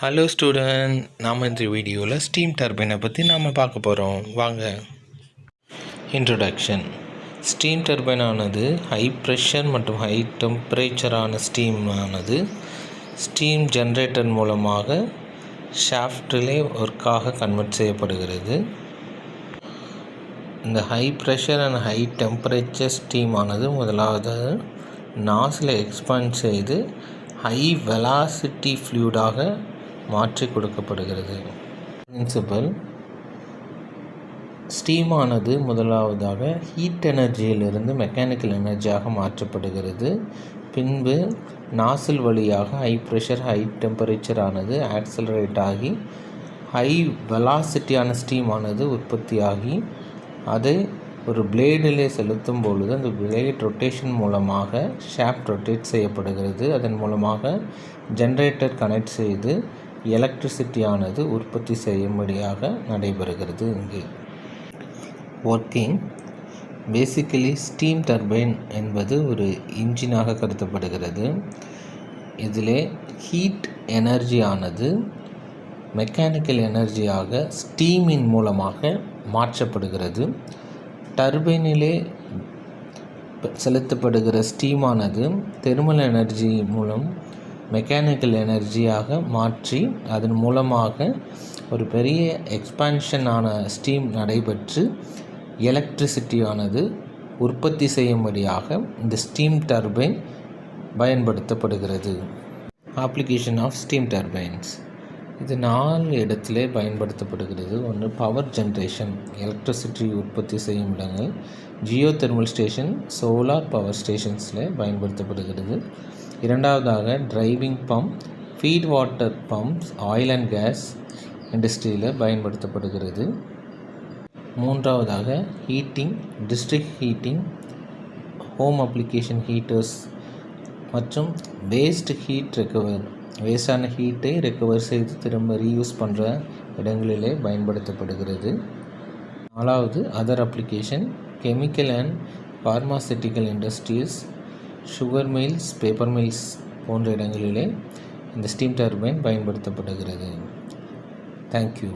Hello student, நாம் இந்த வீடியோவில் ஸ்டீம் டர்பைனை பற்றி நாம் பார்க்க போகிறோம். வாங்க. இன்ட்ரொடக்ஷன். ஸ்டீம் டர்பைன் ஆனது ஹை ப்ரெஷர் மற்றும் ஹை டெம்பரேச்சரான ஸ்டீம் ஜென்ரேட்டர் மூலமாக ஷாஃப்டிலே ஒர்க்காக கன்வெர்ட் செய்யப்படுகிறது. இந்த high pressure and high temperature steam ஆனது முதலாவது நாசில் எக்ஸ்பாண்ட் செய்து ஹை வெலாசிட்டி ஃப்ளூயிடாக மாற்றி கொடுக்கப்படுகிறது. பிரின்சிபல்: ஸ்டீம் ஆனது முதலாவதாக ஹீட் எனர்ஜியிலிருந்து மெக்கானிக்கல் எனர்ஜியாக மாற்றப்படுகிறது. பின்பு நாசில் வழியாக ஹை ப்ரெஷர் ஹை டெம்பரேச்சர் ஆனது ஆக்சலரேட் ஆகி ஹை வெலாசிட்டியான ஸ்டீம் ஆனது உற்பத்தியாகி அதை ஒரு பிளேடிலே செலுத்தும் பொழுது அந்த பிளேட் ரொட்டேஷன் மூலமாக ஷாஃப்ட் ரொட்டேட் செய்யப்படுகிறது. அதன் மூலமாக ஜென்ரேட்டர் கனெக்ட் செய்து எலக்ட்ரிசிட்டியானது உற்பத்தி செய்யும்படியாக நடைபெறுகிறது. இங்கே ஒர்க்கிங். பேசிக்கலி ஸ்டீம் டர்பைன் என்பது ஒரு இன்ஜினாக கருதப்படுகிறது. இதிலே ஹீட் எனர்ஜியானது மெக்கானிக்கல் எனர்ஜியாக ஸ்டீமின் மூலமாக மாற்றப்படுகிறது. டர்பைனிலே செலுத்தப்படுகிற ஸ்டீமானது தெர்மல் எனர்ஜி மூலம் மெக்கானிக்கல் எனர்ஜியாக மாற்றி அதன் மூலமாக ஒரு பெரிய எக்ஸ்பான்ஷனான ஸ்டீம் நடைபெற்று எலக்ட்ரிசிட்டியானது உற்பத்தி செய்யும்படியாக இந்த ஸ்டீம் டர்பைன் பயன்படுத்தப்படுகிறது. Application of steam turbines. இது 4 இடத்திலே பயன்படுத்தப்படுகிறது. ஒன்று பவர் ஜென்ரேஷன், எலக்ட்ரிசிட்டி உற்பத்தி செய்யும் இடங்கள். Geothermal station, solar power ஸ்டேஷன்ஸில் பயன்படுத்தப்படுகிறது. இரண்டாவதாக driving pump, feed water pumps, oil and gas இண்டஸ்ட்ரியில் பயன்படுத்தப்படுகிறது. மூன்றாவதாக heating, district heating, home application heaters மற்றும் வேஸ்டான ஹீட்டை ரெக்கவர் செய்து திரும்ப ரீயூஸ் பண்ணுற இடங்களிலே பயன்படுத்தப்படுகிறது. நாலாவது other application, chemical and pharmaceutical industries, sugar mills, paper mills போன்ற இடங்களிலே இந்த ஸ்டீம் டர்பைன் பயன்படுத்தப்படுகிறது. தேங்க்யூ.